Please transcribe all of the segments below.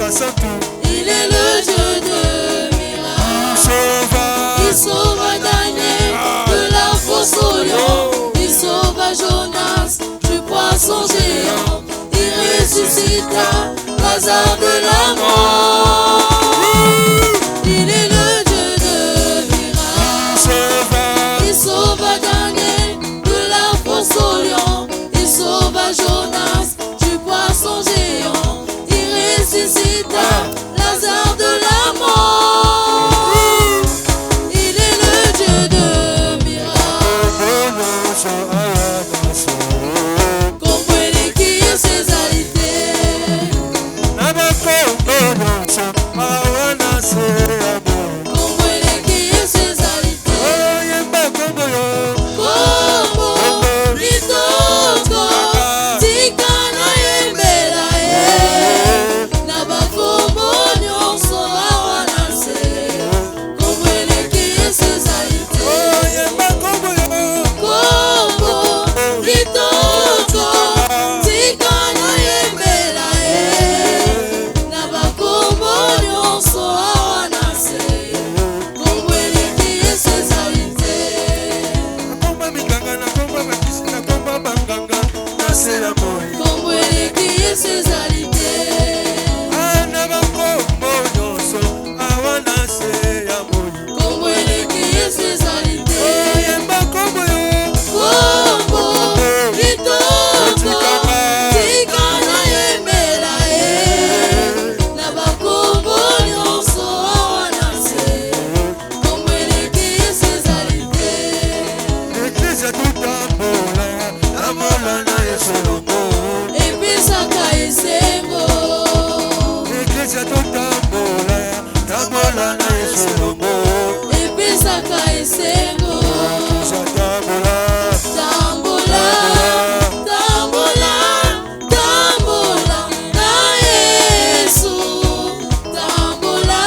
Il est le Dieu de miracles. Il sauva Daniel de la fosse au lion. Il sauva Jonas du poisson géant. Il ressuscita Lazare de la mort. Il est le Dieu de miracles. Il sauva Daniel de la fosse au lion. Il sauva Jonas du poisson géant. Il ressuscita Lazare de la mort. Il est le Dieu de miracles. Comprenez qui est ses alités. Comprenez qui est ses alités. Kombo, Litoko, Tikana Yembela Nabakombo nyonso awanase. Comprenez qui est ses alités. Kombo, Litoko, Tikana Yembela Nabakombo nyonso awanase. Comprenez qui est ses alités. Comprenez qui est ses alités. Comprenez qui est ses alités. Kombo, Litoko, Tikana Yembela Nabakombo nyonso awanase. Comprenez qui est ses alités. Episaka esengo. Episaka esengo. Tambola, tambola, tambola na Yesu. Tambola,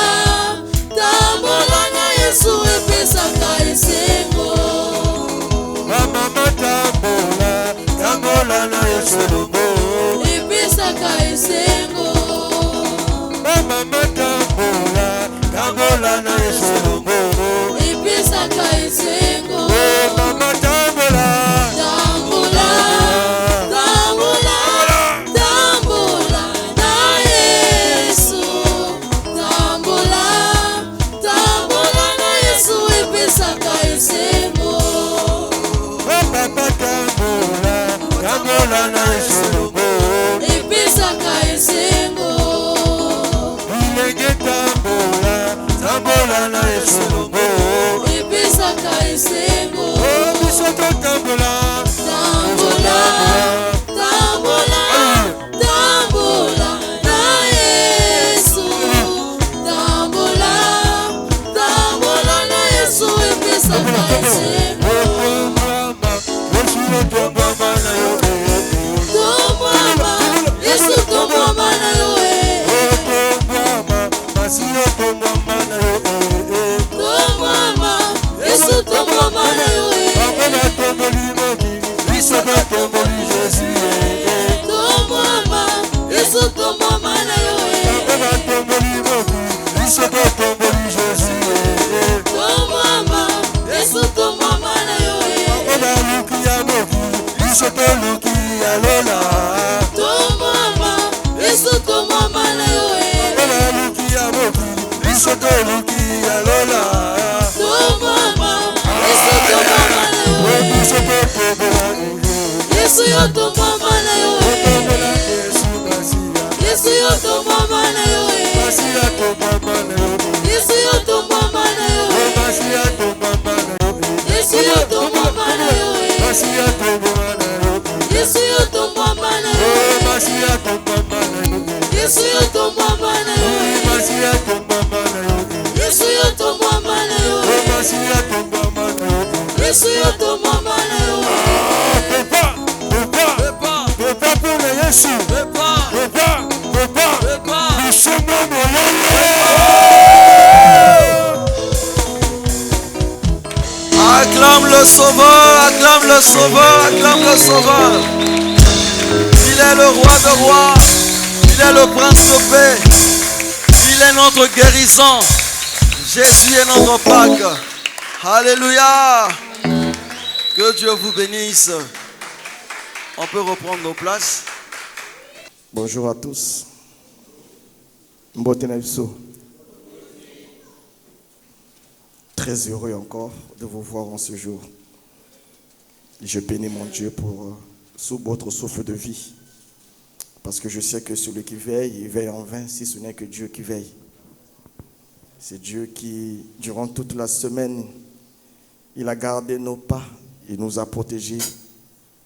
tambola na Yesu. Episaka esengo. Episaka esengo. Episaka esengo. Tambola, tambola, tambola na Yesu. Tambola, tambola na Yesu. Episaka esengo. Episaka esengo. Episaka esengo. Tambola, tambola, tambola na Yesu. Tambola, tambola na Yesu. Episaka esengo. Tomwama, Yesu tomwama na yo Tomwama, Yesu tomwama na yo Tomwama, Yesu tomwama na yo Tomwama, Yesu tomwama na yo Tomwama, Yesu tomwama na yo Yesu yo tomwama na yo Yesu yo tomwama na yo Yesu yo tomwama na yo Yesu yo tomwama na yo Yesu yo tomwama na yo Yesu yo tomwama na yo Yesu yo tomwama na yo Yesu yo tomwama na yo Acclame le Sauveur, acclame le Sauveur, acclame le Sauveur. Il est le roi de rois, il est le prince de paix. Il est notre guérison. Jésus est notre Pâques. Alléluia. Que Dieu vous bénisse. On peut reprendre nos places. Bonjour à tous. Mbotenaïso. Très heureux encore de vous voir en ce jour. Je bénis mon Dieu pour votre souffle de vie. Parce que je sais que celui qui veille, il veille en vain si ce n'est que Dieu qui veille. C'est Dieu qui, durant toute la semaine, il a gardé nos pas, il nous a protégés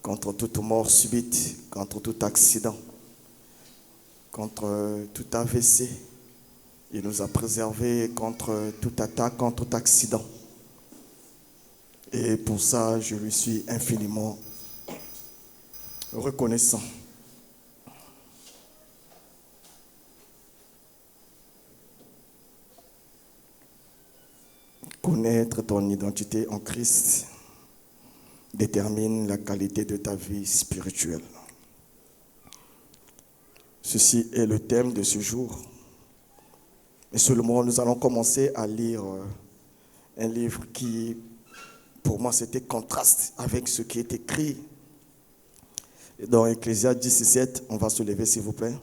contre toute mort subite, contre tout accident, contre tout AVC. Il nous a préservés contre toute attaque, contre tout accident. Et pour ça, je lui suis infiniment reconnaissant. Connaître ton identité en Christ détermine la qualité de ta vie spirituelle. Ceci est le thème de ce jour. Et seulement, nous allons commencer à lire un livre qui, pour moi, c'était contraste avec ce qui est écrit dans Ecclésiaste 10:7. On va se lever, s'il vous plaît.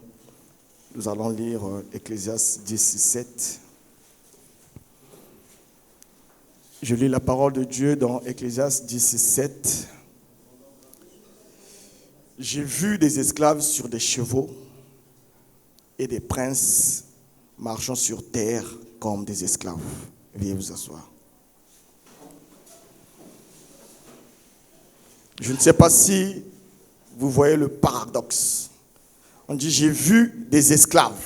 Nous allons lire Ecclésiaste 10:7. Je lis la parole de Dieu dans Ecclésiaste 10:7. J'ai vu des esclaves sur des chevaux et des princes marchant sur terre comme des esclaves. Veuillez vous asseoir. Je ne sais pas si vous voyez le paradoxe. On dit, j'ai vu des esclaves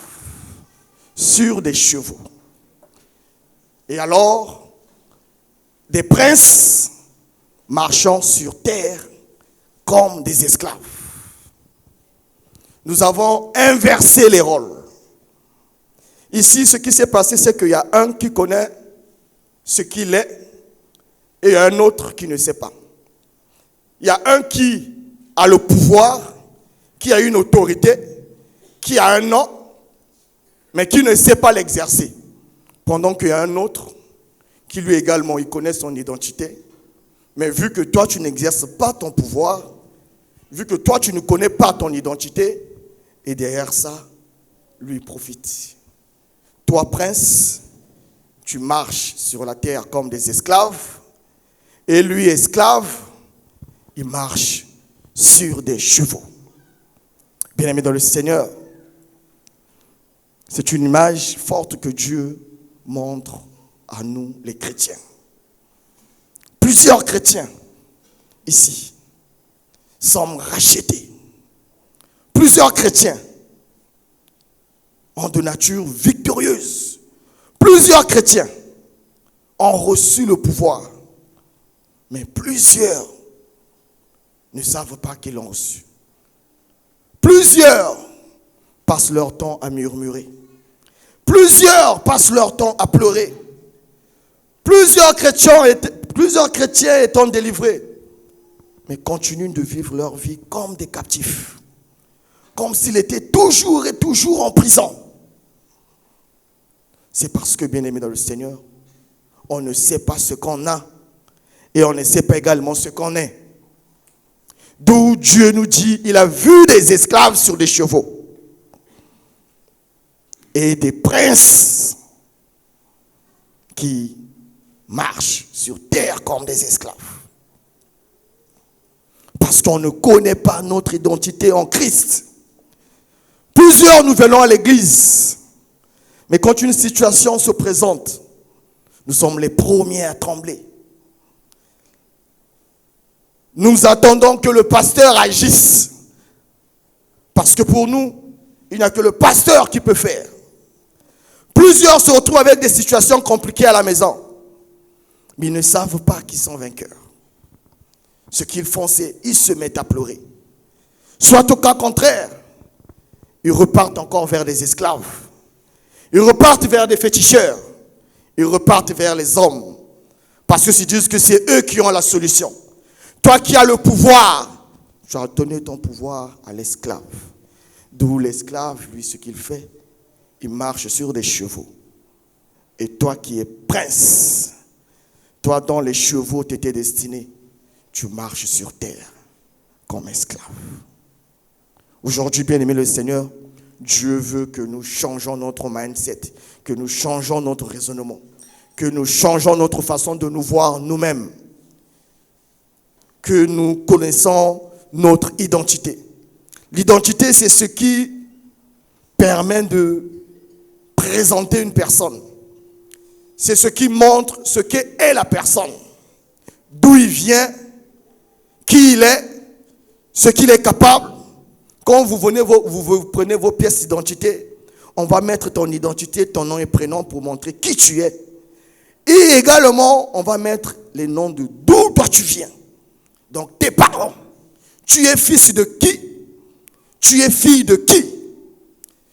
sur des chevaux. Et alors, des princes marchant sur terre comme des esclaves. Nous avons inversé les rôles. Ici, ce qui s'est passé, c'est qu'il y a un qui connaît ce qu'il est et un autre qui ne sait pas. Il y a un qui a le pouvoir, qui a une autorité, qui a un nom, mais qui ne sait pas l'exercer. Pendant qu'il y a un autre qui lui également, il connaît son identité, mais vu que toi, tu n'exerces pas ton pouvoir, vu que toi, tu ne connais pas ton identité, et derrière ça, lui profite. Toi, prince, tu marches sur la terre comme des esclaves, et lui, esclave, il marche sur des chevaux. Bien-aimés dans le Seigneur, c'est une image forte que Dieu montre à nous, les chrétiens. Plusieurs chrétiens, ici, sont rachetés. Plusieurs chrétiens ont de nature victorieuse. Plusieurs chrétiens ont reçu le pouvoir. Mais plusieurs ne savent pas qu'ils l'ont reçu. Plusieurs passent leur temps à murmurer. Plusieurs passent leur temps à pleurer. Plusieurs chrétiens étant délivrés, mais continuent de vivre leur vie comme des captifs. Comme s'ils étaient toujours et toujours en prison. C'est parce que, bien-aimés dans le Seigneur, on ne sait pas ce qu'on a et on ne sait pas également ce qu'on est. D'où Dieu nous dit, il a vu des esclaves sur des chevaux et des princes qui marchent sur terre comme des esclaves. Parce qu'on ne connaît pas notre identité en Christ. Plusieurs nous venons à l'église, mais quand une situation se présente, nous sommes les premiers à trembler. Nous attendons que le pasteur agisse. Parce que pour nous, il n'y a que le pasteur qui peut faire. Plusieurs se retrouvent avec des situations compliquées à la maison. Mais ils ne savent pas qu'ils sont vainqueurs. Ce qu'ils font, c'est qu'ils se mettent à pleurer. Soit au cas contraire, ils repartent encore vers des esclaves. Ils repartent vers des féticheurs. Ils repartent vers les hommes. Parce qu'ils disent que c'est eux qui ont la solution. Toi qui as le pouvoir, tu as donné ton pouvoir à l'esclave. D'où l'esclave, lui, ce qu'il fait, il marche sur des chevaux. Et toi qui es prince, toi dont les chevaux t'étaient destinés, tu marches sur terre comme esclave. Aujourd'hui, bien-aimé le Seigneur, Dieu veut que nous changeons notre mindset, que nous changeons notre raisonnement, que nous changeons notre façon de nous voir nous-mêmes, que nous connaissons notre identité. L'identité, c'est ce qui permet de présenter une personne. C'est ce qui montre ce qu'est la personne, d'où il vient, qui il est, ce qu'il est capable. Quand vous prenez vos pièces d'identité, on va mettre ton identité, ton nom et prénom pour montrer qui tu es. Et également, on va mettre les noms de d'où toi tu viens. Donc tes parents. Tu es fils de qui? Tu es fille de qui?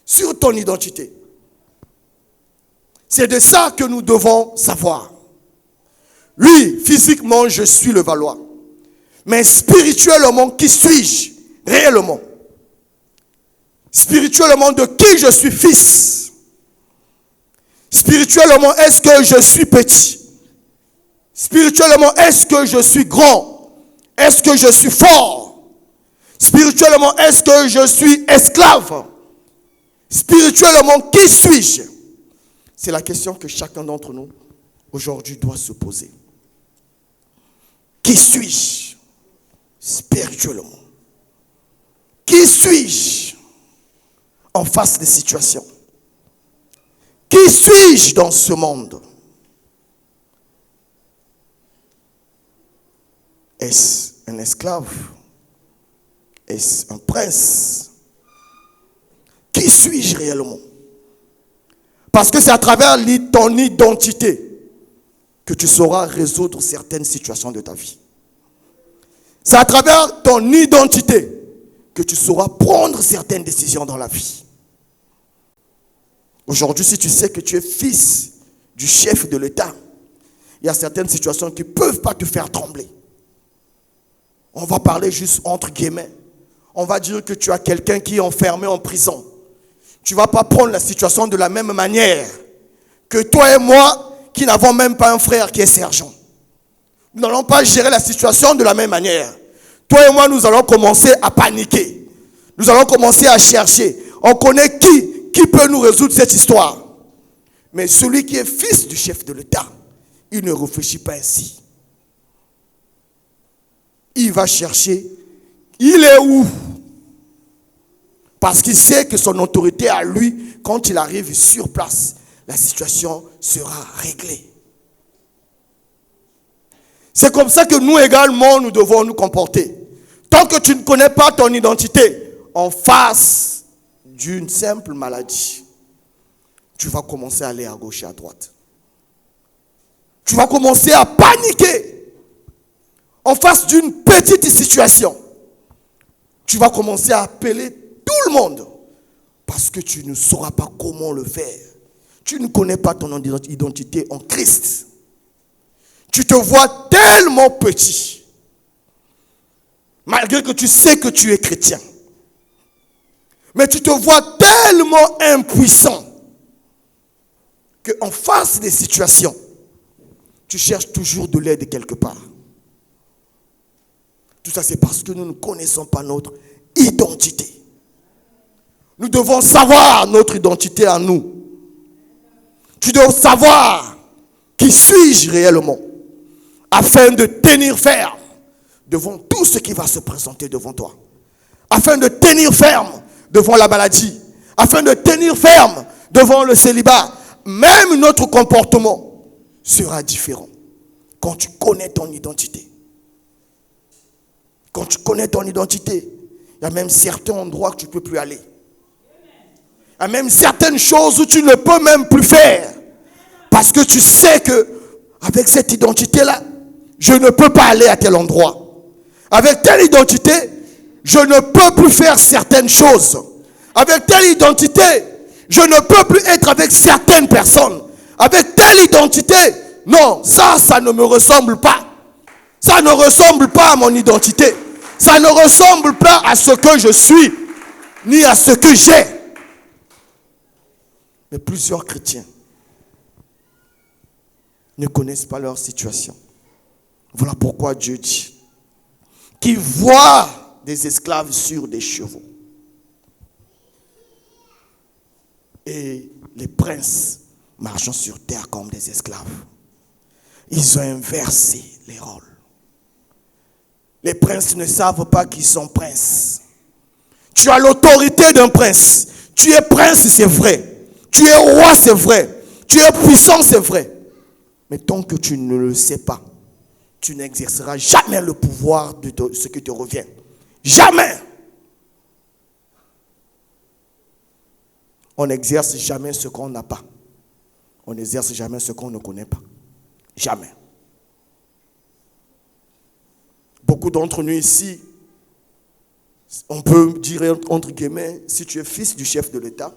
Sur ton identité. C'est de ça que nous devons savoir. Oui, physiquement, je suis le Valois. Mais spirituellement, qui suis-je réellement? Spirituellement, de qui je suis fils? Spirituellement, est-ce que je suis petit? Spirituellement, est-ce que je suis grand? Est-ce que je suis fort? Spirituellement, est-ce que je suis esclave? Spirituellement, qui suis-je? C'est la question que chacun d'entre nous, aujourd'hui, doit se poser. Qui suis-je spirituellement? Qui suis-je en face des situations? Qui suis-je dans ce monde? Est-ce un esclave? Est-ce un prince? Qui suis-je réellement? Parce que c'est à travers ton identité que tu sauras résoudre certaines situations de ta vie. C'est à travers ton identité que tu sauras prendre certaines décisions dans la vie. Aujourd'hui, si tu sais que tu es fils du chef de l'État, il y a certaines situations qui ne peuvent pas te faire trembler. On va parler juste entre guillemets. On va dire que tu as quelqu'un qui est enfermé en prison. Tu ne vas pas prendre la situation de la même manière que toi et moi qui n'avons même pas un frère qui est sergent. Nous n'allons pas gérer la situation de la même manière. Toi et moi, nous allons commencer à paniquer. Nous allons commencer à chercher. On connaît qui peut nous résoudre cette histoire. Mais celui qui est fils du chef de l'État, il ne réfléchit pas ainsi. Il va chercher, il est où? Parce qu'il sait que son autorité à lui, quand il arrive sur place, la situation sera réglée. C'est comme ça que nous également, nous devons nous comporter. Tant que tu ne connais pas ton identité, en face d'une simple maladie, tu vas commencer à aller à gauche et à droite. Tu vas commencer à paniquer. En face d'une petite situation, tu vas commencer à appeler tout le monde parce que tu ne sauras pas comment le faire. Tu ne connais pas ton identité en Christ. Tu te vois tellement petit, malgré que tu sais que tu es chrétien. Mais tu te vois tellement impuissant qu'en face des situations, tu cherches toujours de l'aide quelque part. Tout ça, c'est parce que nous ne connaissons pas notre identité. Nous devons savoir notre identité à nous. Tu dois savoir qui suis-je réellement, afin de tenir ferme devant tout ce qui va se présenter devant toi. Afin de tenir ferme devant la maladie. Afin de tenir ferme devant le célibat. Même notre comportement sera différent quand tu connais ton identité. Quand tu connais ton identité, il y a même certains endroits que tu ne peux plus aller. Il y a même certaines choses où tu ne peux même plus faire. Parce que tu sais que avec cette identité-là, je ne peux pas aller à tel endroit. Avec telle identité, je ne peux plus faire certaines choses. Avec telle identité, je ne peux plus être avec certaines personnes. Avec telle identité, non, ça ne me ressemble pas. Ça ne ressemble pas à mon identité. Ça ne ressemble pas à ce que je suis, ni à ce que j'ai. Mais plusieurs chrétiens ne connaissent pas leur situation. Voilà pourquoi Dieu dit qu'il voit des esclaves sur des chevaux. Et les princes marchant sur terre comme des esclaves. Ils ont inversé les rôles. Les princes ne savent pas qu'ils sont princes. Tu as l'autorité d'un prince. Tu es prince, c'est vrai. Tu es roi, c'est vrai. Tu es puissant, c'est vrai. Mais tant que tu ne le sais pas, tu n'exerceras jamais le pouvoir de ce qui te revient. Jamais. On n'exerce jamais ce qu'on n'a pas. On n'exerce jamais ce qu'on ne connaît pas. Jamais. Beaucoup d'entre nous ici, on peut dire entre guillemets, si tu es fils du chef de l'État,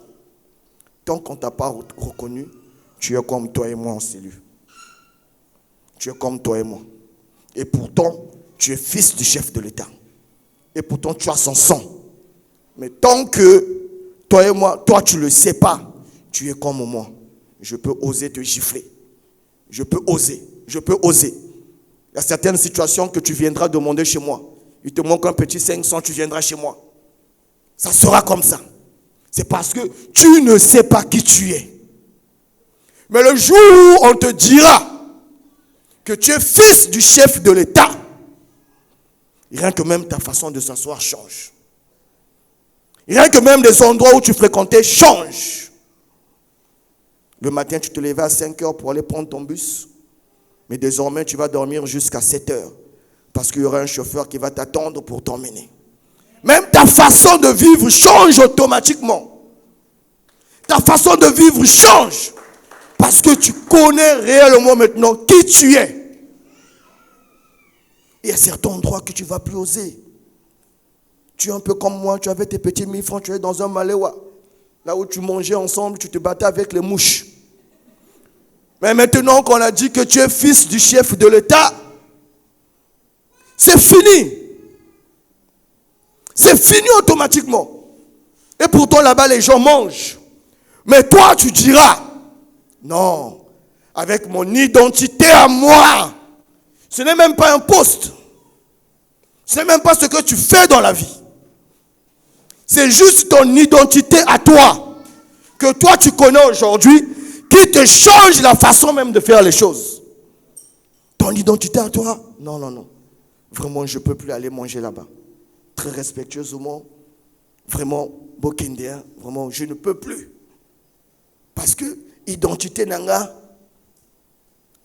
tant qu'on ne t'a pas reconnu, tu es comme toi et moi en cellule. Tu es comme toi et moi. Et pourtant, tu es fils du chef de l'État. Et pourtant, tu as son sang. Mais tant que toi et moi, toi tu ne le sais pas, tu es comme moi. Je peux oser te gifler. Je peux oser. Il y a certaines situations que tu viendras demander chez moi. Il te manque un petit 500, tu viendras chez moi. Ça sera comme ça. C'est parce que tu ne sais pas qui tu es. Mais le jour où on te dira que tu es fils du chef de l'État, rien que même ta façon de s'asseoir change. Rien que même les endroits où tu fréquentais changent. Le matin, tu te levais à 5 heures pour aller prendre ton bus. Mais désormais, tu vas dormir jusqu'à 7 heures. Parce qu'il y aura un chauffeur qui va t'attendre pour t'emmener. Même ta façon de vivre change automatiquement. Ta façon de vivre change. Parce que tu connais réellement maintenant qui tu es. Il y a certains endroits que tu ne vas plus oser. Tu es un peu comme moi, tu avais tes petits 1000 francs, tu es dans un maléwa. Là où tu mangeais ensemble, tu te battais avec les mouches. Mais maintenant qu'on a dit que tu es fils du chef de l'État, c'est fini. C'est fini automatiquement. Et pourtant là-bas les gens mangent. Mais toi tu diras, non, avec mon identité à moi, ce n'est même pas un poste. Ce n'est même pas ce que tu fais dans la vie. C'est juste ton identité à toi, que toi tu connais aujourd'hui, qui te change la façon même de faire les choses. Ton identité à toi, non. Vraiment, je ne peux plus aller manger là-bas. Très respectueusement, vraiment, Bokindéa, vraiment, je ne peux plus. Parce que identité nanga,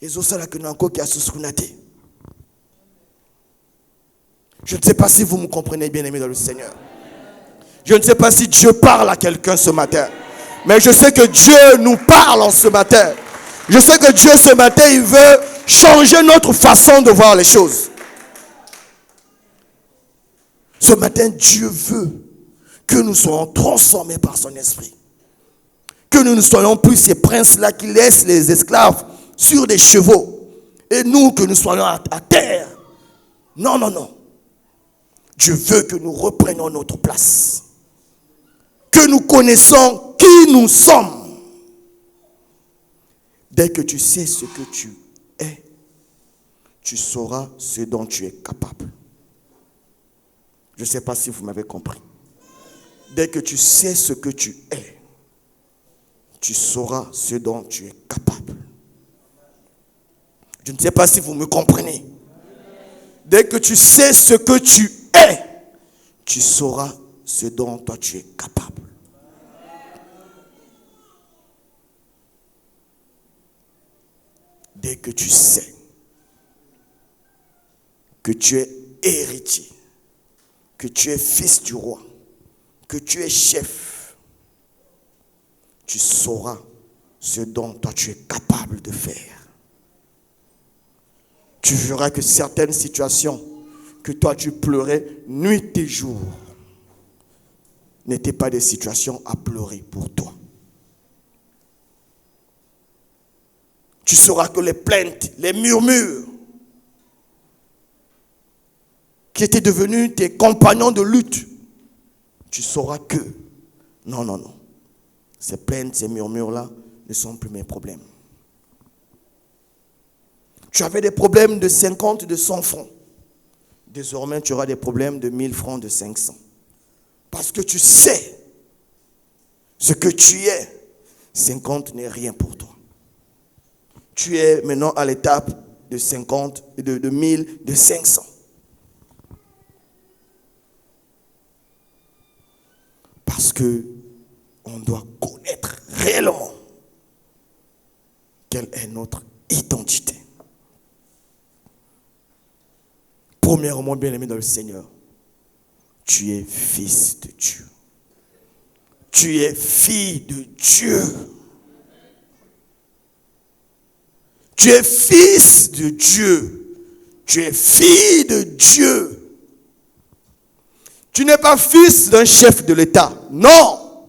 ezosala que nanko qui a suskunate. Je ne sais pas si vous me comprenez, bien aimé dans le Seigneur. Je ne sais pas si Dieu parle à quelqu'un ce matin. Mais je sais que Dieu nous parle en ce matin. Je sais que Dieu ce matin, il veut changer notre façon de voir les choses. Ce matin, Dieu veut que nous soyons transformés par son esprit. Que nous ne soyons plus ces princes-là qui laissent les esclaves sur des chevaux. Et nous, que nous soyons à terre. Non. Dieu veut que nous reprenions notre place. Que nous connaissons qui nous sommes. Dès que tu sais ce que tu es, tu sauras ce dont tu es capable. Je ne sais pas si vous m'avez compris. Dès que tu sais ce que tu es, tu sauras ce dont tu es capable. Je ne sais pas si vous me comprenez. Dès que tu sais ce que tu es, tu sauras ce dont toi tu es capable. Dès que tu sais que tu es héritier, que tu es fils du roi, que tu es chef, tu sauras ce dont toi tu es capable de faire. Tu verras que certaines situations que toi tu pleurais nuit et jour n'étaient pas des situations à pleurer pour toi. Tu sauras que les plaintes, les murmures qui étaient devenus tes compagnons de lutte, tu sauras que non. Ces plaintes, ces murmures-là ne sont plus mes problèmes. Tu avais des problèmes de 50, de 100 francs. Désormais, tu auras des problèmes de 1000 francs, de 500. Parce que tu sais ce que tu es. 50 n'est rien pour toi. Tu es maintenant à l'étape de 50, de 1000, de 500. Parce que on doit connaître réellement quelle est notre identité. Premièrement, bien-aimé dans le Seigneur, tu es fils de Dieu. Tu es fille de Dieu. Tu es fils de Dieu. Tu es fille de Dieu. Tu n'es pas fils d'un chef de l'État. Non.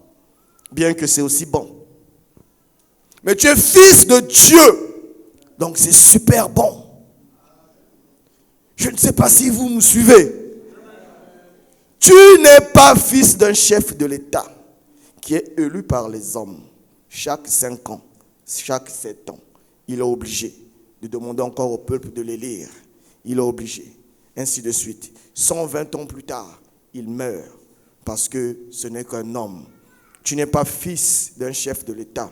Bien que c'est aussi bon. Mais tu es fils de Dieu. Donc c'est super bon. Je ne sais pas si vous me suivez. Tu n'es pas fils d'un chef de l'État qui est élu par les hommes. Chaque 5 ans, chaque 7 ans, il est obligé de demander encore au peuple de l'élire. Il est obligé. Ainsi de suite. 120 ans plus tard, il meurt parce que ce n'est qu'un homme. Tu n'es pas fils d'un chef de l'État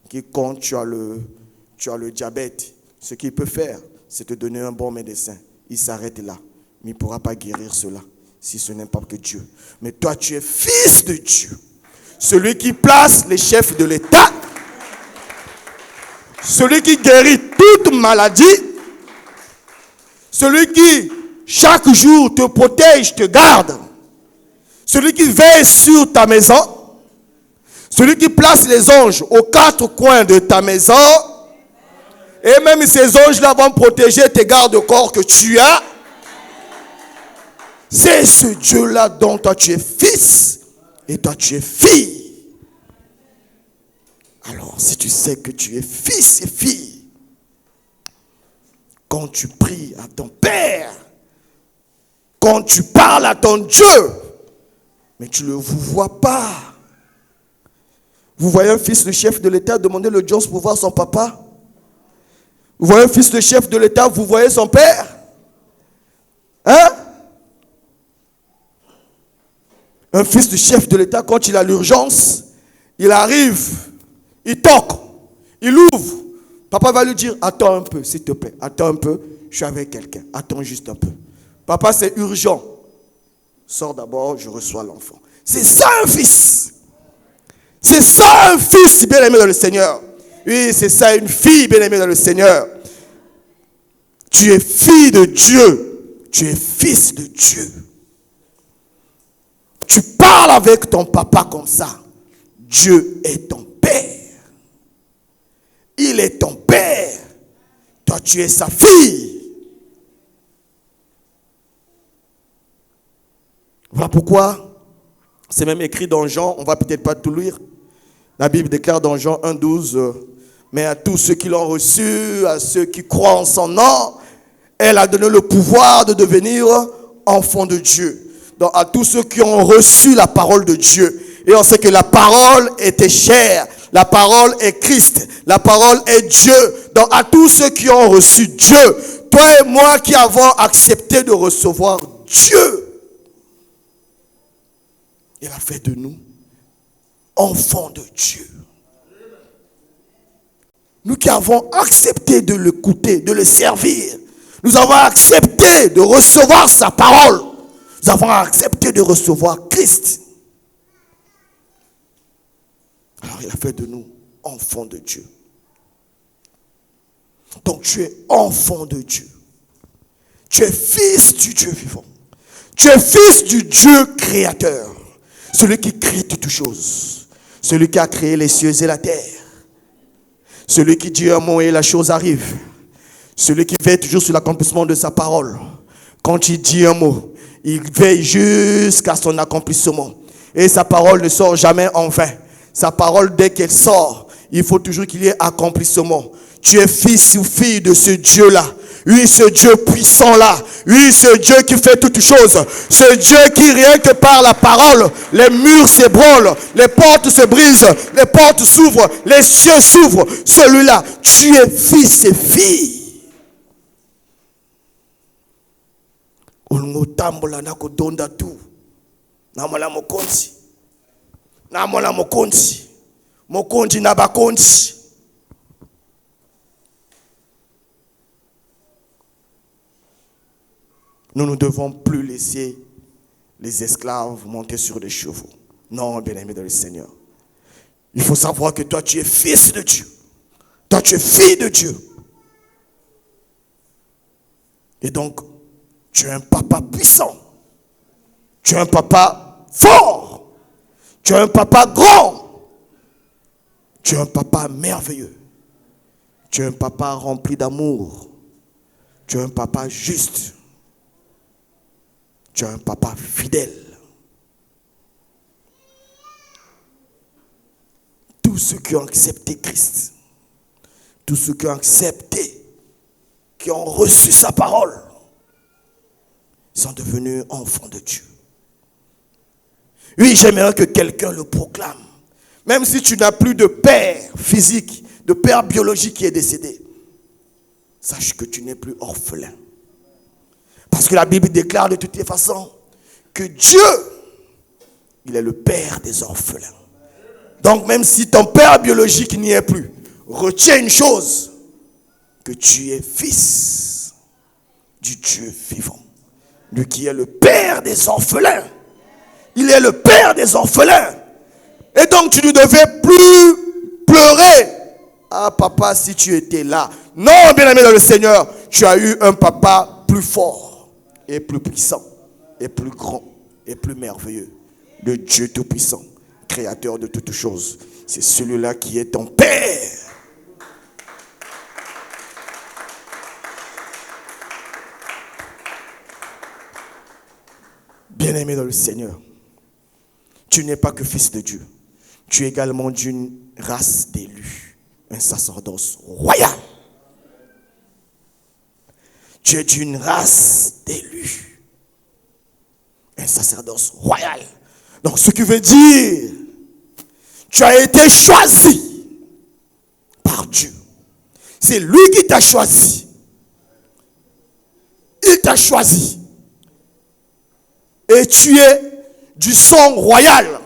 qui, quand tu as le diabète, ce qu'il peut faire, c'est te donner un bon médecin. Il s'arrête là. Mais il ne pourra pas guérir cela si ce n'est pas que Dieu. Mais toi, tu es fils de Dieu. Celui qui place les chefs de l'État. Celui qui guérit toute maladie. Celui qui, chaque jour, te protège, te garde. Celui qui veille sur ta maison. Celui qui place les anges aux 4 coins de ta maison. Et même ces anges-là vont protéger tes gardes-corps que tu as. C'est ce Dieu-là dont toi tu es fils et toi tu es fille. Alors si tu sais que tu es fils et fille, quand tu pries à ton Père, quand tu parles à ton Dieu, mais tu ne le vois pas. Vous voyez un fils de chef de l'État demander l'audience pour voir son papa? Vous voyez un fils de chef de l'État, vous voyez son père? Hein? Un fils de chef de l'État, quand il a l'urgence, il arrive, il toque, il ouvre. Papa va lui dire, attends un peu, s'il te plaît, attends un peu, je suis avec quelqu'un, attends juste un peu. Papa, c'est urgent. Sors d'abord, je reçois l'enfant. C'est ça un fils. C'est ça un fils bien-aimé dans le Seigneur. Oui, c'est ça une fille bien-aimée dans le Seigneur. Tu es fille de Dieu. Tu es fils de Dieu. Tu parles avec ton papa comme ça. Dieu est ton père. Il est ton père. Toi, tu es sa fille. Voilà pourquoi c'est même écrit dans Jean, on ne va peut-être pas tout lire. La Bible déclare dans Jean 1,12, mais à tous ceux qui l'ont reçu, à ceux qui croient en son nom, elle a donné le pouvoir de devenir enfants de Dieu. Donc à tous ceux qui ont reçu la parole de Dieu. Et on sait que la parole était chère. La parole est Christ. La parole est Dieu. Donc à tous ceux qui ont reçu Dieu, toi et moi qui avons accepté de recevoir Dieu, il a fait de nous enfants de Dieu. Nous qui avons accepté de l'écouter, de le servir, nous avons accepté de recevoir sa parole. Nous avons accepté de recevoir Christ. Alors il a fait de nous enfants de Dieu. Donc tu es enfant de Dieu. Tu es fils du Dieu vivant. Tu es fils du Dieu créateur. Celui qui crée toutes choses. Celui qui a créé les cieux et la terre. Celui qui dit un mot et la chose arrive. Celui qui veille toujours sur l'accomplissement de sa parole. Quand il dit un mot, il veille jusqu'à son accomplissement. Et sa parole ne sort jamais en vain. Sa parole, dès qu'elle sort, il faut toujours qu'il y ait accomplissement. Tu es fils ou fille de ce Dieu-là. Oui, ce Dieu puissant-là. Oui, ce Dieu qui fait toutes choses. Ce Dieu qui, rien que par la parole, les murs s'ébranlent, les portes se brisent, les portes s'ouvrent, les cieux s'ouvrent. Celui-là, tu es fils et fille. Ulungotambola na kodonda tu. Namala mokonzi. Namala mokonzi. Mokonzi na bakonzi. Nous ne devons plus laisser les esclaves monter sur les chevaux. Non, bien-aimé dans le Seigneur. Il faut savoir que toi, tu es fils de Dieu. Toi, tu es fille de Dieu. Et donc, tu es un papa puissant. Tu es un papa fort. Tu es un papa grand. Tu es un papa merveilleux. Tu es un papa rempli d'amour. Tu es un papa juste. Tu es un papa fidèle. Tous ceux qui ont accepté Christ, tous ceux qui ont accepté, qui ont reçu sa parole, sont devenus enfants de Dieu. Oui, j'aimerais que quelqu'un le proclame. Même si tu n'as plus de père physique, de père biologique qui est décédé, sache que tu n'es plus orphelin. Parce que la Bible déclare de toutes les façons que Dieu, il est le père des orphelins. Donc même si ton père biologique n'y est plus, retiens une chose, que tu es fils du Dieu vivant. Lui qui est le père des orphelins. Il est le père des orphelins. Et donc tu ne devais plus pleurer. Ah papa, si tu étais là. Non, bien-aimé dans le Seigneur, tu as eu un papa plus fort. Et plus puissant, et plus grand, et plus merveilleux. Le Dieu Tout-Puissant, créateur de toutes choses. C'est celui-là qui est ton Père. Bien-aimé dans le Seigneur, tu n'es pas que fils de Dieu. Tu es également d'une race d'élus, un sacerdoce royal. Tu es d'une race d'élus. Un sacerdoce royal. Donc ce qui veut dire, tu as été choisi par Dieu. C'est lui qui t'a choisi. Il t'a choisi. Et tu es du sang royal.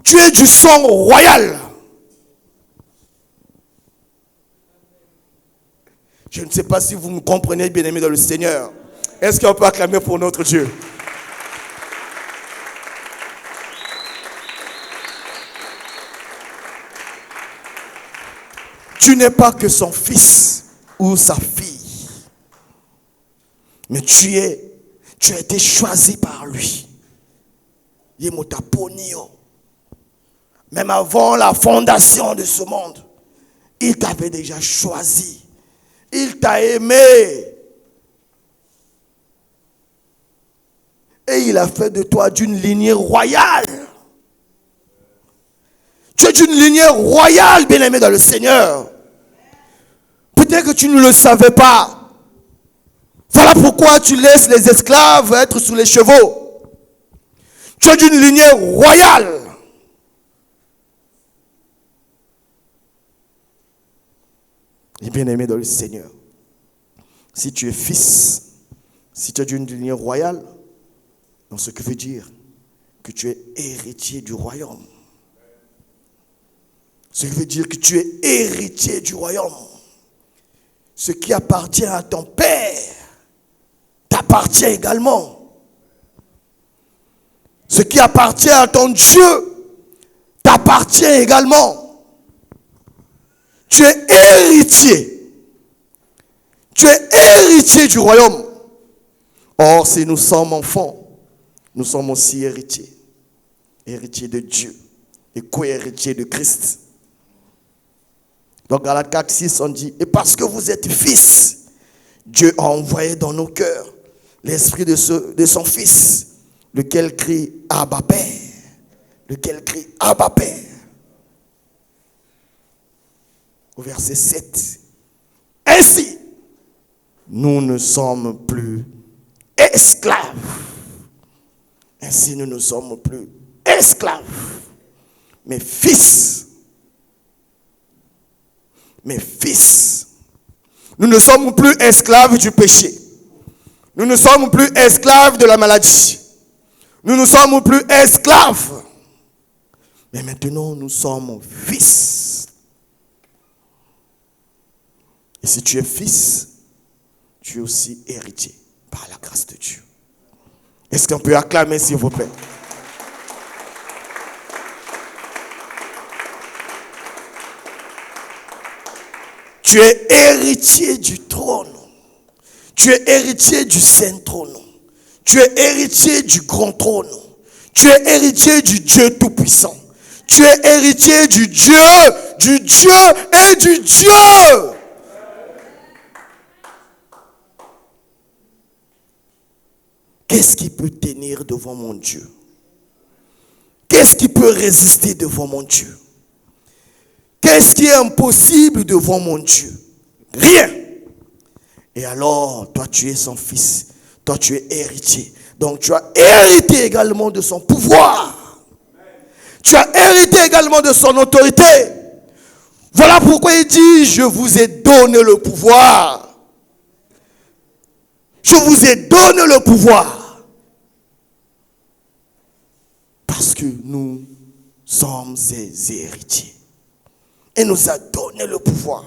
Tu es du sang royal. Je ne sais pas si vous me comprenez, bien-aimés dans le Seigneur. Est-ce qu'on peut acclamer pour notre Dieu? Tu n'es pas que son fils ou sa fille. Mais tu as été choisi par lui. Même avant la fondation de ce monde, il t'avait déjà choisi. Il t'a aimé. Et il a fait de toi d'une lignée royale. Tu es d'une lignée royale, bien-aimé dans le Seigneur. Peut-être que tu ne le savais pas. Voilà pourquoi tu laisses les esclaves être sous les chevaux. Tu es d'une lignée royale. Et bien-aimé dans le Seigneur, si tu es fils, si tu es d'une lignée royale, donc ce que veut dire que tu es héritier du royaume. Ce qui veut dire que tu es héritier du royaume. Ce qui appartient à ton père t'appartient également. Ce qui appartient à ton Dieu t'appartient également. Tu es héritier. Tu es héritier du royaume. Or, si nous sommes enfants, nous sommes aussi héritiers. Héritiers de Dieu et co-héritiers de Christ. Donc, Galates 4:6, on dit, et parce que vous êtes fils, Dieu a envoyé dans nos cœurs l'esprit de son fils, lequel crie Abba Père. Lequel crie Abba Père. Au verset 7. Ainsi, nous ne sommes plus esclaves. Ainsi, nous ne sommes plus esclaves, mais fils. Mais fils. Nous ne sommes plus esclaves du péché. Nous ne sommes plus esclaves de la maladie. Nous ne sommes plus esclaves. Mais maintenant, nous sommes fils. Et si tu es fils, tu es aussi héritier par la grâce de Dieu. Est-ce qu'on peut acclamer, s'il vous plaît? Tu es héritier du trône. Tu es héritier du saint trône. Tu es héritier du grand trône. Tu es héritier du Dieu tout-puissant. Tu es héritier du Dieu et du Dieu. Qu'est-ce qui peut tenir devant mon Dieu? Qu'est-ce qui peut résister devant mon Dieu? Qu'est-ce qui est impossible devant mon Dieu? Rien. Et alors, toi tu es son fils. Toi tu es héritier. Donc tu as hérité également de son pouvoir. Tu as hérité également de son autorité. Voilà pourquoi il dit, je vous ai donné le pouvoir. Je vous ai donné le pouvoir. Parce que nous sommes ses héritiers. Il nous a donné le pouvoir.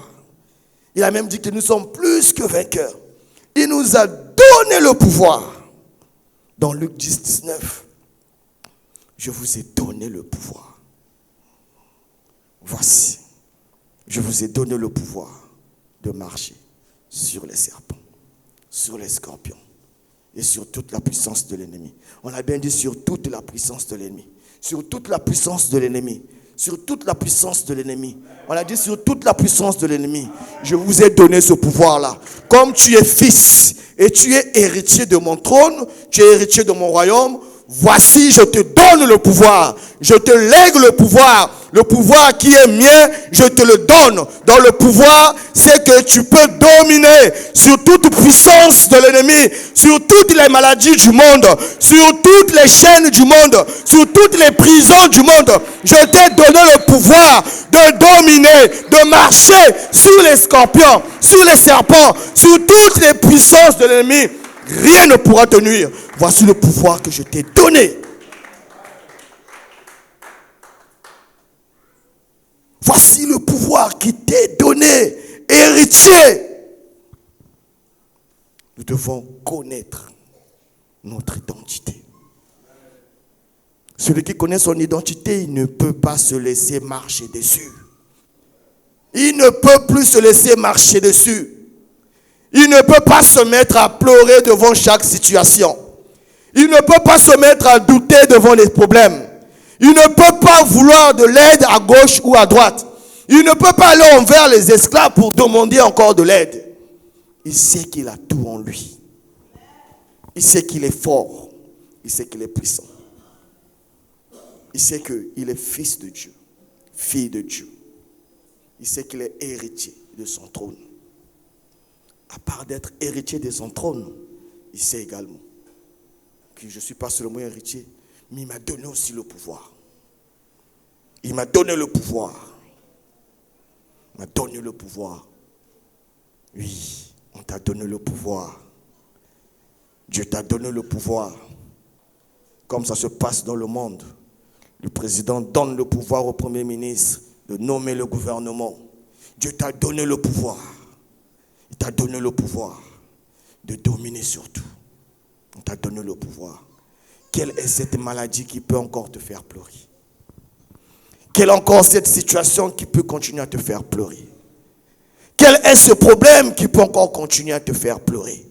Il a même dit que nous sommes plus que vainqueurs. Il nous a donné le pouvoir. Dans Luc 10, 19, je vous ai donné le pouvoir. Voici, je vous ai donné le pouvoir de marcher sur les serpents, sur les scorpions et sur toute la puissance de l'ennemi. On a bien dit sur toute la puissance de l'ennemi. Sur toute la puissance de l'ennemi. Sur toute la puissance de l'ennemi. On a dit sur toute la puissance de l'ennemi. Je vous ai donné ce pouvoir-là. Comme tu es fils et tu es héritier de mon trône, tu es héritier de mon royaume, voici, je te donne le pouvoir. Je te lègue le pouvoir. Le pouvoir qui est mien, je te le donne. Dans le pouvoir, c'est que tu peux dominer sur toute puissance de l'ennemi, sur toutes les maladies du monde, sur toutes les chaînes du monde, sur toutes les prisons du monde. Je t'ai donné le pouvoir de dominer, de marcher sur les scorpions, sur les serpents, sur toutes les puissances de l'ennemi. Rien ne pourra te nuire. Voici le pouvoir que je t'ai donné. Voici le pouvoir qui t'est donné, héritier. Nous devons connaître notre identité. Celui qui connaît son identité, il ne peut pas se laisser marcher dessus. Il ne peut plus se laisser marcher dessus. Il ne peut pas se mettre à pleurer devant chaque situation. Il ne peut pas se mettre à douter devant les problèmes. Il ne peut pas vouloir de l'aide à gauche ou à droite. Il ne peut pas aller envers les esclaves pour demander encore de l'aide. Il sait qu'il a tout en lui. Il sait qu'il est fort. Il sait qu'il est puissant. Il sait qu'il est fils de Dieu, fille de Dieu. Il sait qu'il est héritier de son trône. À part d'être héritier de son trône, il sait également que je ne suis pas seulement héritier, mais il m'a donné aussi le pouvoir. Il m'a donné le pouvoir. Il m'a donné le pouvoir. Oui, on t'a donné le pouvoir. Dieu t'a donné le pouvoir. Comme ça se passe dans le monde. Le président donne le pouvoir au premier ministre de nommer le gouvernement. Dieu t'a donné le pouvoir. Il t'a donné le pouvoir de dominer sur tout. On t'a donné le pouvoir. Quelle est cette maladie qui peut encore te faire pleurer? Quelle est encore cette situation qui peut continuer à te faire pleurer? Quel est ce problème qui peut encore continuer à te faire pleurer?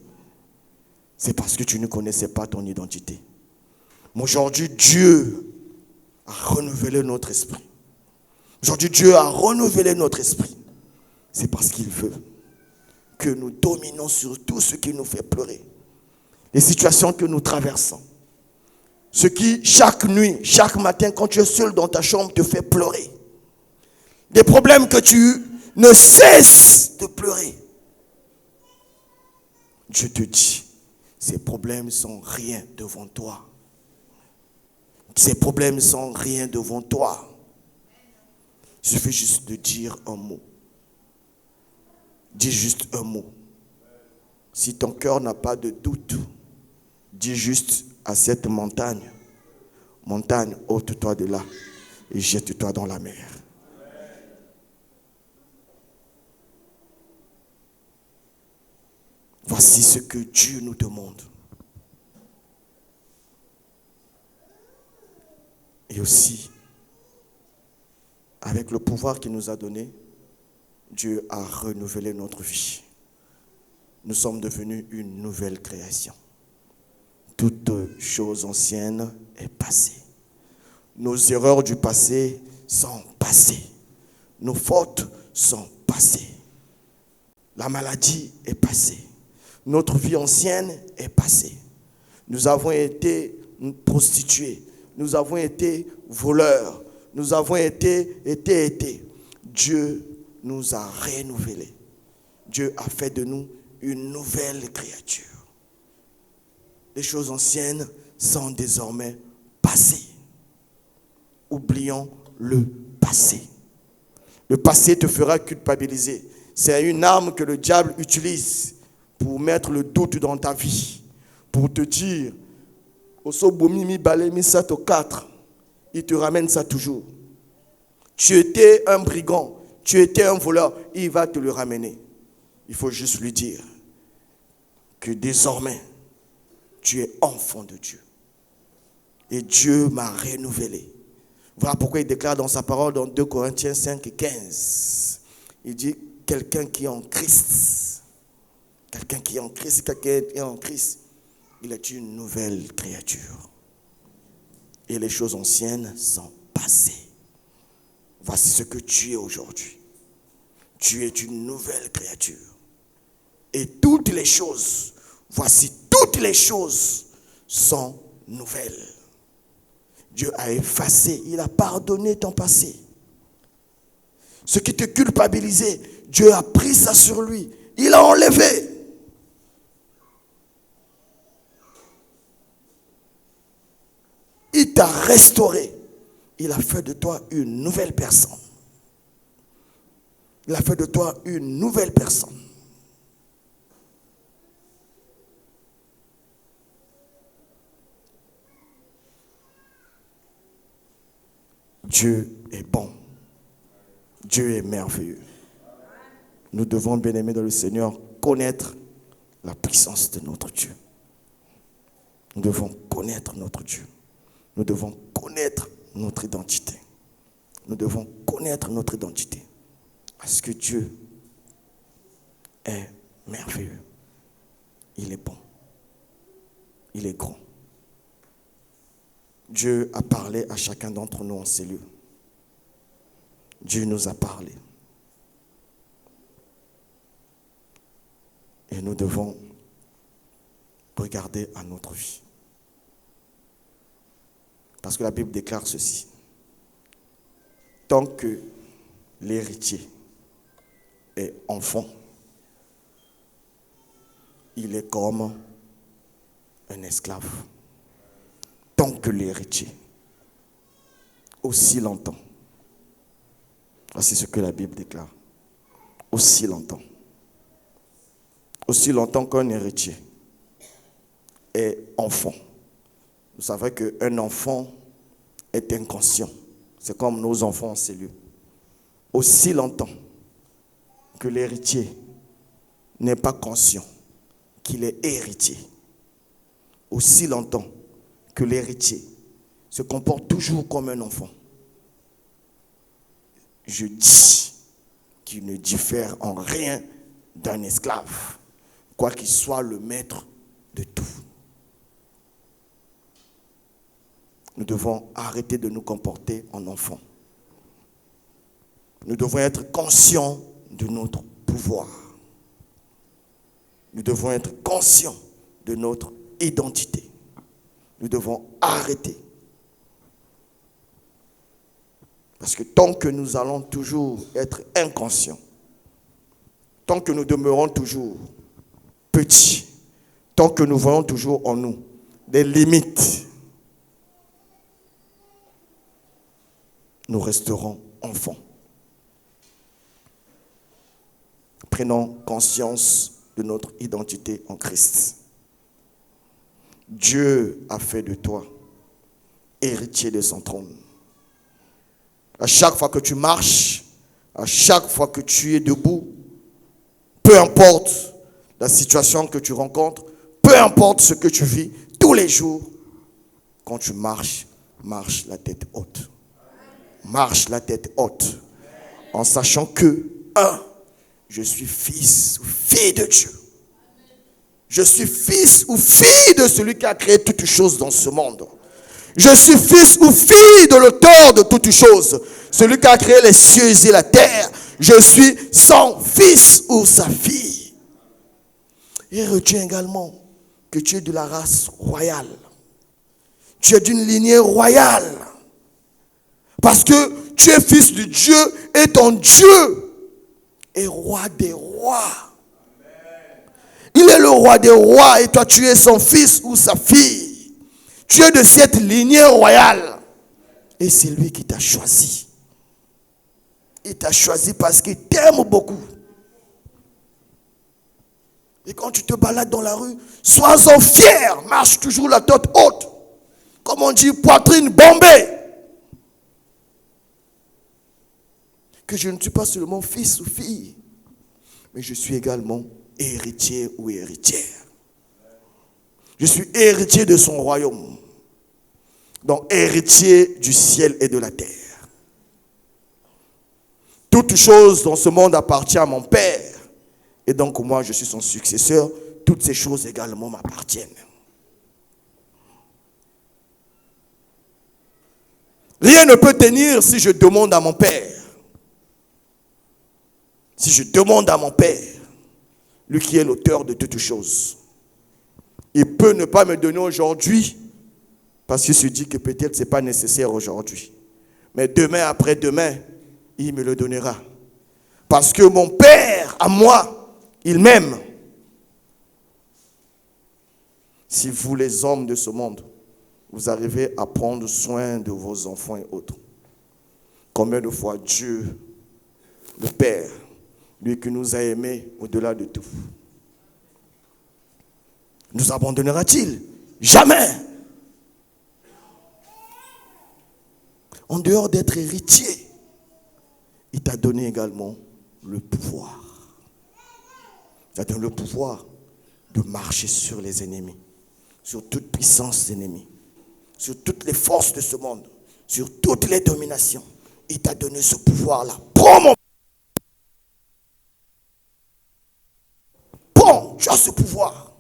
C'est parce que tu ne connaissais pas ton identité. Mais aujourd'hui, Dieu a renouvelé notre esprit. Aujourd'hui, Dieu a renouvelé notre esprit. C'est parce qu'il veut que nous dominons sur tout ce qui nous fait pleurer. Les situations que nous traversons. Ce qui, chaque nuit, chaque matin, quand tu es seul dans ta chambre, te fait pleurer. Des problèmes que tu ne cesses de pleurer. Dieu te dit, ces problèmes sont rien devant toi. Ces problèmes sont rien devant toi. Il suffit juste de dire un mot. Dis juste un mot. Si ton cœur n'a pas de doute, dis juste à cette montagne, montagne, ôte-toi de là et jette-toi dans la mer. Voici ce que Dieu nous demande. Et aussi, avec le pouvoir qu'il nous a donné, Dieu a renouvelé notre vie. Nous sommes devenus une nouvelle création. Toute chose ancienne est passée. Nos erreurs du passé sont passées. Nos fautes sont passées. La maladie est passée. Notre vie ancienne est passée. Nous avons été prostitués. Nous avons été voleurs. Nous avons été. Dieu nous a renouvelés. Dieu a fait de nous une nouvelle créature. Les choses anciennes sont désormais passées. Oublions le passé. Le passé te fera culpabiliser. C'est une arme que le diable utilise pour mettre le doute dans ta vie. Pour te dire, il te ramène ça toujours. Tu étais un brigand, tu étais un voleur, il va te le ramener. Il faut juste lui dire que désormais, tu es enfant de Dieu. Et Dieu m'a renouvelé. Voilà pourquoi il déclare dans sa parole dans 2 Corinthiens 5 et 15. Il dit, quelqu'un qui est en Christ, quelqu'un qui est en Christ, il est une nouvelle créature. Et les choses anciennes sont passées. Voici ce que tu es aujourd'hui. Tu es une nouvelle créature. Et toutes les choses, voici toutes les choses sont nouvelles. Dieu a effacé, il a pardonné ton passé. Ce qui te culpabilisait, Dieu a pris ça sur lui. Il a enlevé. Il t'a restauré. Il a fait de toi une nouvelle personne. Il a fait de toi une nouvelle personne. Dieu est bon. Dieu est merveilleux. Nous devons, bien-aimés dans le Seigneur, connaître la puissance de notre Dieu. Nous devons connaître notre Dieu. Nous devons connaître notre identité. Nous devons connaître notre identité. Parce que Dieu est merveilleux. Il est bon. Il est grand. Dieu a parlé à chacun d'entre nous en ces lieux. Dieu nous a parlé. Et nous devons regarder à notre vie. Parce que la Bible déclare ceci. Tant que l'héritier est enfant, il est comme un esclave. Tant que l'héritier, aussi longtemps. Voici ce que la Bible déclare. Aussi longtemps. Aussi longtemps qu'un héritier est enfant. Vous savez qu'un enfant est inconscient. C'est comme nos enfants en ces lieux. Aussi longtemps que l'héritier n'est pas conscient qu'il est héritier. Aussi longtemps que l'héritier se comporte toujours comme un enfant. Je dis qu'il ne diffère en rien d'un esclave, quoi qu'il soit le maître de tout. Nous devons arrêter de nous comporter en enfants. Nous devons être conscients de notre pouvoir. Nous devons être conscients de notre identité. Nous devons arrêter. Parce que tant que nous allons toujours être inconscients, tant que nous demeurons toujours petits, tant que nous voyons toujours en nous des limites, nous resterons enfants. Prenons conscience de notre identité en Christ. Dieu a fait de toi héritier de son trône. À chaque fois que tu marches, à chaque fois que tu es debout, peu importe la situation que tu rencontres, peu importe ce que tu vis, tous les jours, quand tu marches, marche la tête haute. Marche la tête haute, en sachant que, je suis fils ou fille de Dieu. Je suis fils ou fille de celui qui a créé toutes choses dans ce monde. Je suis fils ou fille de l'auteur de toutes choses, celui qui a créé les cieux et la terre. Je suis son fils ou sa fille. Et retiens également que tu es de la race royale. Tu es d'une lignée royale. Parce que tu es fils de Dieu et ton Dieu est roi des rois. Il est le roi des rois et toi tu es son fils ou sa fille. Tu es de cette lignée royale. Et c'est lui qui t'a choisi. Il t'a choisi parce qu'il t'aime beaucoup. Et quand tu te balades dans la rue, sois-en fier. Marche toujours la tête haute. Comme on dit, poitrine bombée. Que je ne suis pas seulement fils ou fille, mais je suis également héritier ou héritière. Je suis héritier de son royaume. Donc héritier du ciel et de la terre. Toute chose dans ce monde appartient à mon Père. Et donc moi je suis son successeur. Toutes ces choses également m'appartiennent. Rien ne peut tenir si je demande à mon Père. Si je demande à mon Père, lui qui est l'auteur de toutes choses, il peut ne pas me donner aujourd'hui, parce qu'il se dit que peut-être ce n'est pas nécessaire aujourd'hui. Mais demain, après-demain, il me le donnera. Parce que mon Père, à moi, il m'aime. Si vous, les hommes de ce monde, vous arrivez à prendre soin de vos enfants et autres, combien de fois Dieu, le Père, lui qui nous a aimés au-delà de tout, nous abandonnera-t-il? Jamais. En dehors d'être héritier, il t'a donné également le pouvoir. Il t'a donné le pouvoir de marcher sur les ennemis, sur toute puissance ennemie, sur toutes les forces de ce monde, sur toutes les dominations. Il t'a donné ce pouvoir-là. Prends mon tu as ce pouvoir.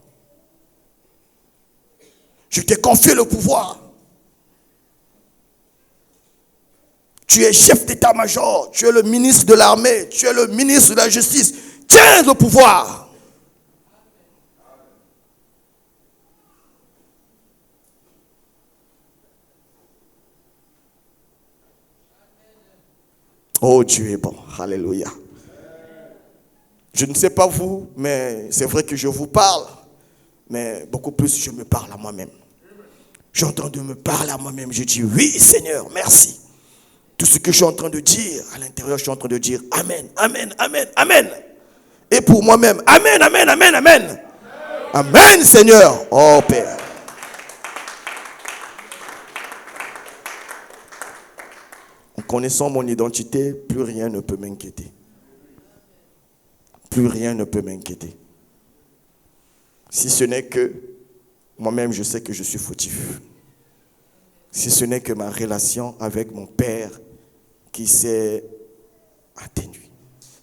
Je t'ai confié le pouvoir. Tu es chef d'état-major, tu es le ministre de l'armée, tu es le ministre de la justice. Tiens le pouvoir. Oh, Dieu est bon. Alléluia. Je ne sais pas vous, mais c'est vrai que je vous parle, mais beaucoup plus je me parle à moi-même. J'ai en train de me parler à moi-même. Je dis oui Seigneur, merci. Tout ce que je suis en train de dire, à l'intérieur je suis en train de dire Amen, Amen, Amen, Amen. Et pour moi-même, Amen, Amen, Amen, Amen. Amen Seigneur, oh Père. En connaissant mon identité, plus rien ne peut m'inquiéter. Plus rien ne peut m'inquiéter. Si ce n'est que moi-même, je sais que je suis fautif. Si ce n'est que ma relation avec mon Père qui s'est atténuée.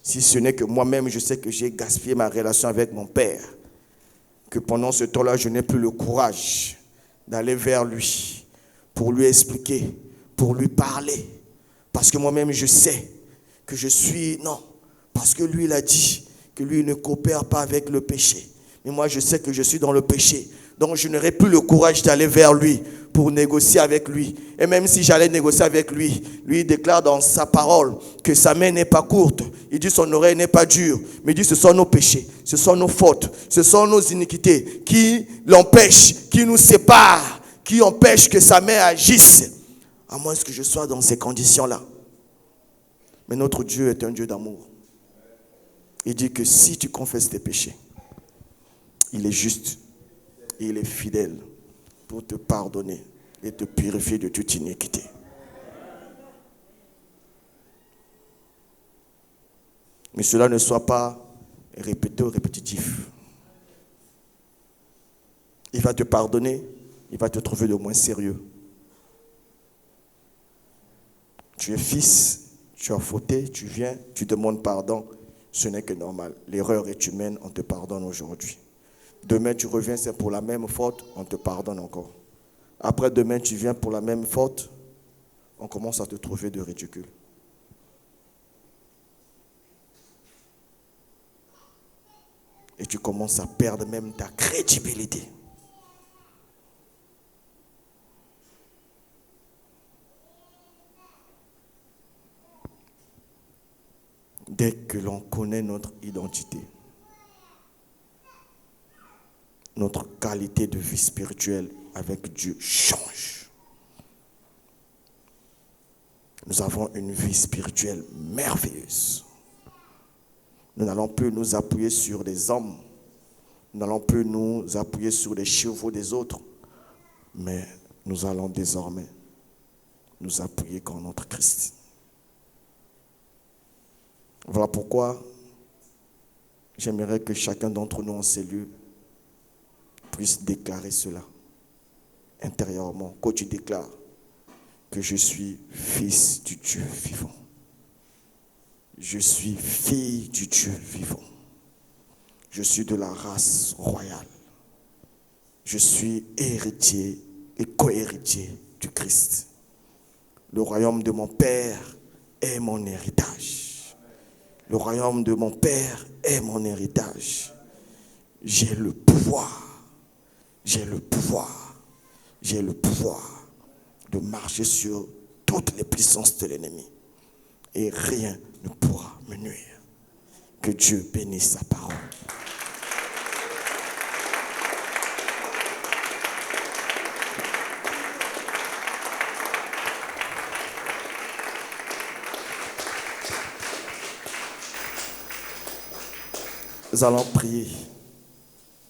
Si ce n'est que moi-même, je sais que j'ai gaspillé ma relation avec mon Père. Que pendant ce temps-là, je n'ai plus le courage d'aller vers lui pour lui expliquer, pour lui parler. Parce que moi-même, je sais que je suis... Non, parce que lui, il a dit que lui ne coopère pas avec le péché. Mais moi, je sais que je suis dans le péché. Donc je n'aurai plus le courage d'aller vers lui pour négocier avec lui. Et même si j'allais négocier avec lui, lui il déclare dans sa parole que sa main n'est pas courte. Il dit son oreille n'est pas dure. Mais il dit ce sont nos péchés, ce sont nos fautes, ce sont nos iniquités qui l'empêchent, qui nous séparent, qui empêchent que sa main agisse. À moins que je sois dans ces conditions-là. Mais notre Dieu est un Dieu d'amour. Il dit que si tu confesses tes péchés, il est juste et il est fidèle pour te pardonner et te purifier de toute iniquité. Mais cela ne soit pas répété ou répétitif. Il va te pardonner, il va te trouver le moins sérieux. Tu es fils, tu as fauté, tu viens, tu demandes pardon. Ce n'est que normal. L'erreur est humaine, on te pardonne aujourd'hui. Demain, tu reviens, c'est pour la même faute, on te pardonne encore. Après demain, tu viens pour la même faute, on commence à te trouver de ridicule. Et tu commences à perdre même ta crédibilité. Dès que l'on connaît notre identité, notre qualité de vie spirituelle avec Dieu change. Nous avons une vie spirituelle merveilleuse. Nous n'allons plus nous appuyer sur des hommes. Nous n'allons plus nous appuyer sur les chevaux des autres. Mais nous allons désormais nous appuyer contre notre Christ. Voilà pourquoi j'aimerais que chacun d'entre nous en cellule puisse déclarer cela intérieurement. Quand tu déclares que je suis fils du Dieu vivant. Je suis fille du Dieu vivant. Je suis de la race royale. Je suis héritier et co-héritier du Christ. Le royaume de mon Père est mon héritage. Le royaume de mon Père est mon héritage. J'ai le pouvoir de marcher sur toutes les puissances de l'ennemi. Et rien ne pourra me nuire. Que Dieu bénisse sa parole. Nous allons prier.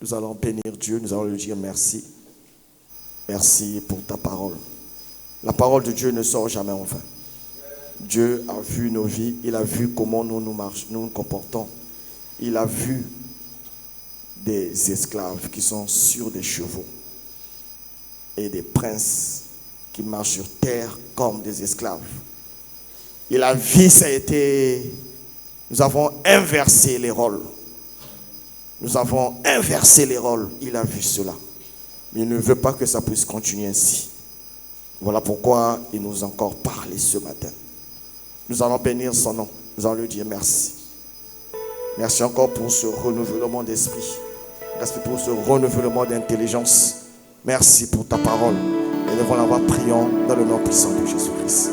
Nous allons bénir Dieu. Nous allons lui dire merci. Merci pour ta parole. La parole de Dieu ne sort jamais en vain. Dieu a vu nos vies. Il a vu comment nous nous comportons. Il a vu des esclaves qui sont sur des chevaux et des princes qui marchent sur terre comme des esclaves. Il a vu, ça a été... Nous avons inversé les rôles. Nous avons inversé les rôles. Il a vu cela. Mais il ne veut pas que ça puisse continuer ainsi. Voilà pourquoi il nous a encore parlé ce matin. Nous allons bénir son nom. Nous allons lui dire merci. Merci encore pour ce renouvellement d'esprit. Merci pour ce renouvellement d'intelligence. Merci pour ta parole. Et nous allons la prions dans le nom puissant de Jésus-Christ.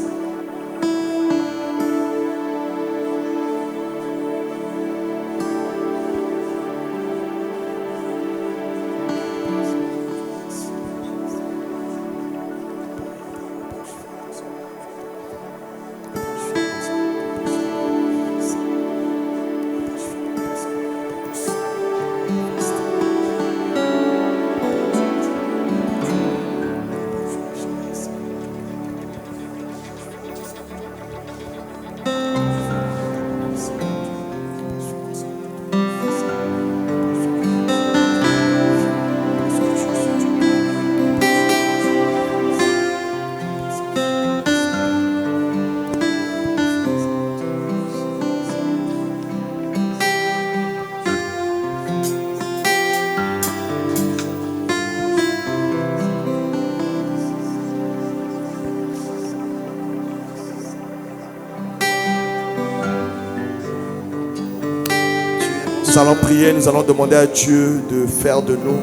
Nous allons prier, nous allons demander à Dieu de faire de nous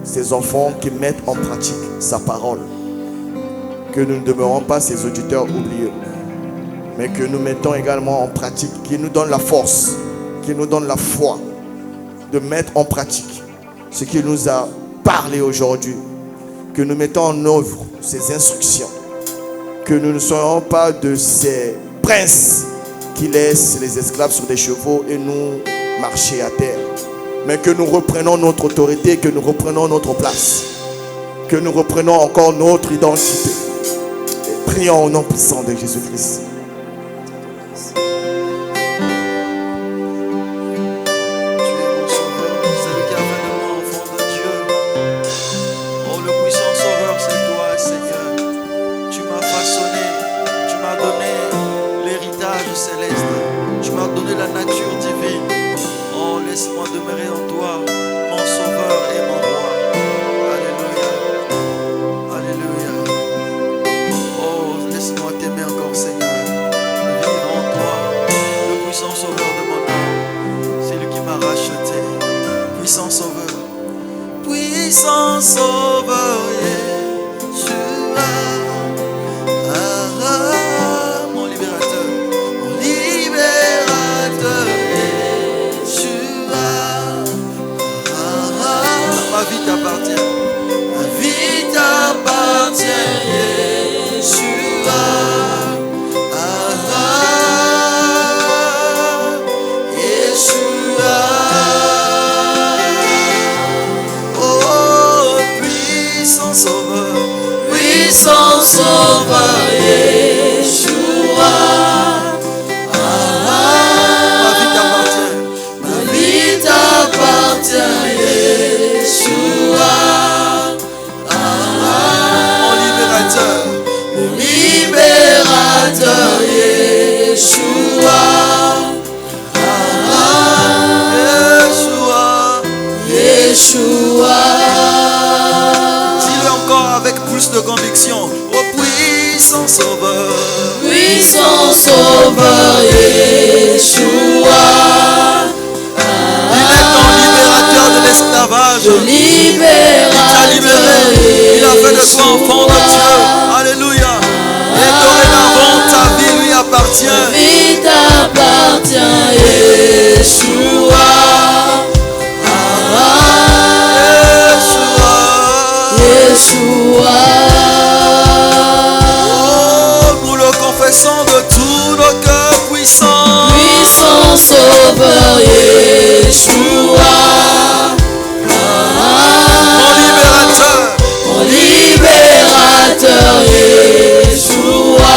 ces enfants qui mettent en pratique sa parole. Que nous ne demeurons pas ces auditeurs oublieux, mais que nous mettons également en pratique, qui nous donne la force, qui nous donne la foi de mettre en pratique ce qu'il nous a parlé aujourd'hui. Que nous mettons en œuvre ces instructions. Que nous ne soyons pas de ces princes qui laissent les esclaves sur des chevaux et nous marcher à terre. Mais que nous reprenons notre autorité, que nous reprenons notre place. Que nous reprenons encore notre identité. Et prions au nom puissant de Jésus-Christ. Dis-le encore avec plus de conviction. Oh puissant sauveur. Puissant sauveur, Yeshua. Il est ton libérateur de l'esclavage. Il t'a libéré. Il a fait de toi enfant de Dieu. Alléluia. Et dorénavant ta vie lui appartient. Ta vie t'appartient, Yeshua. Yeshua. Oh, nous le confessons de tous nos cœurs puissants. Puissant sauveur, Yeshua. Mon libérateur. Mon libérateur, Yeshua.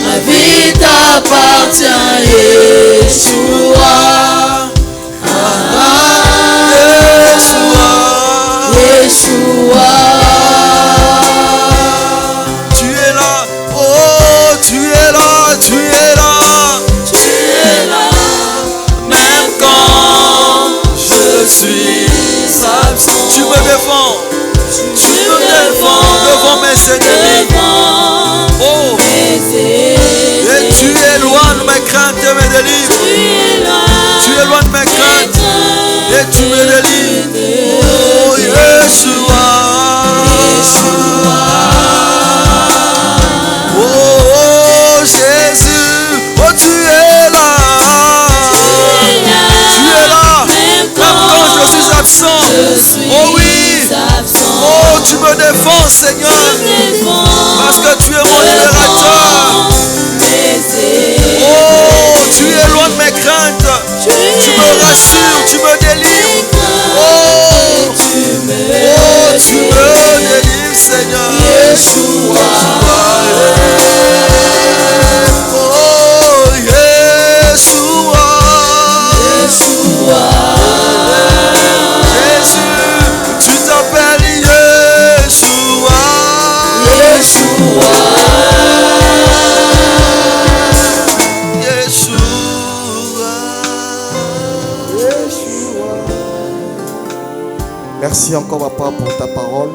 Ma vie t'appartient, Yeshua. Yeshua. Tu es là, oh tu es là, tu es là. Tu es là, Même quand je suis absent, tu me défends, tu me défends devant mes ennemis. Oh, et tu éloignes mes craintes et me délivres. Tu éloignes mes craintes et tu me délivres. Oh Yeshua. Oh Jésus, oh tu es là. Tu es là, même quand je suis absent. Oh oui, oh tu me défends Seigneur, parce que tu es mon libérateur. Oh tu éloignes mes craintes, tu me rassures, tu me délivres. Oh tu me délivres Seigneur. Yeshua. Oh Yeshua. Jésus, tu t'appelles Yeshua. Yeshua. Merci encore papa pour ta parole.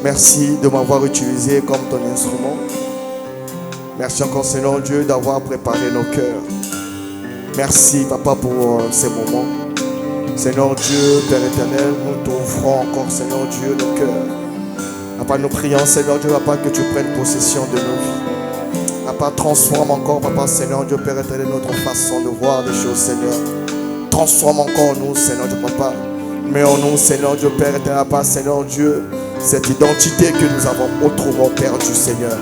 Merci de m'avoir utilisé comme ton instrument. Merci encore Seigneur Dieu d'avoir préparé nos cœurs. Merci, Papa, pour ces moments. Seigneur Dieu, Père éternel, nous t'offrons encore, Seigneur Dieu, nos cœurs. Papa, nous prions, Seigneur Dieu, Papa, que tu prennes possession de nos vies. Papa, transforme encore, Papa, Seigneur Dieu, Père éternel, notre façon de voir les choses, Seigneur. Transforme encore nous, Seigneur Dieu, Papa. Mets en nous, Seigneur Dieu, Père éternel, Papa, Seigneur Dieu, cette identité que nous avons autrement perdue, Seigneur.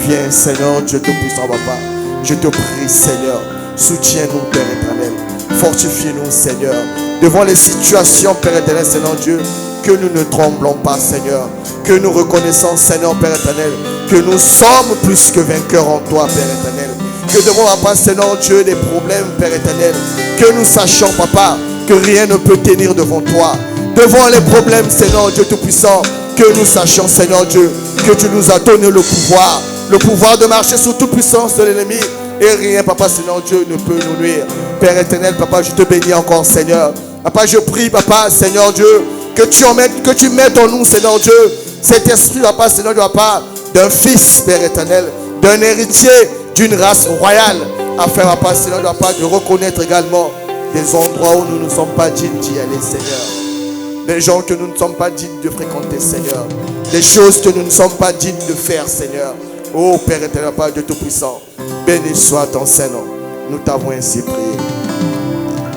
Viens, Seigneur Dieu Tout-Puissant, Papa. Je te prie, Seigneur. Soutiens-nous, Père éternel. Fortifie-nous, Seigneur. Devant les situations, Père éternel, Seigneur Dieu, que nous ne tremblons pas, Seigneur. Que nous reconnaissons, Seigneur, Père éternel, que nous sommes plus que vainqueurs en toi, Père éternel. Que devant, Papa, Seigneur Dieu, des problèmes, Père éternel, que nous sachions, Papa, que rien ne peut tenir devant toi. Devant les problèmes, Seigneur Dieu Tout-Puissant, que nous sachions, Seigneur Dieu, que tu nous as donné le pouvoir de marcher sous toute puissance de l'ennemi. Et rien, Papa, Seigneur Dieu, ne peut nous nuire. Père éternel, Papa, je te bénis encore, Seigneur. Papa, je prie, Papa, Seigneur Dieu, que tu mettes en nous, Seigneur Dieu, cet esprit, Papa, Seigneur Dieu, Papa, d'un fils, Père éternel, d'un héritier, d'une race royale, afin, Papa, Seigneur Dieu, Papa, de reconnaître également des endroits où nous ne sommes pas dignes d'y aller, Seigneur. Des gens que nous ne sommes pas dignes de fréquenter, Seigneur. Des choses que nous ne sommes pas dignes de faire, Seigneur. Oh Père éternel, Papa, Dieu Tout-Puissant, béni soit ton Saint-Nom. Nous t'avons ainsi prié.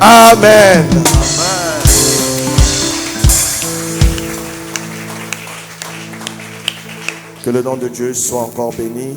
Amen. Que le nom de Dieu soit encore béni.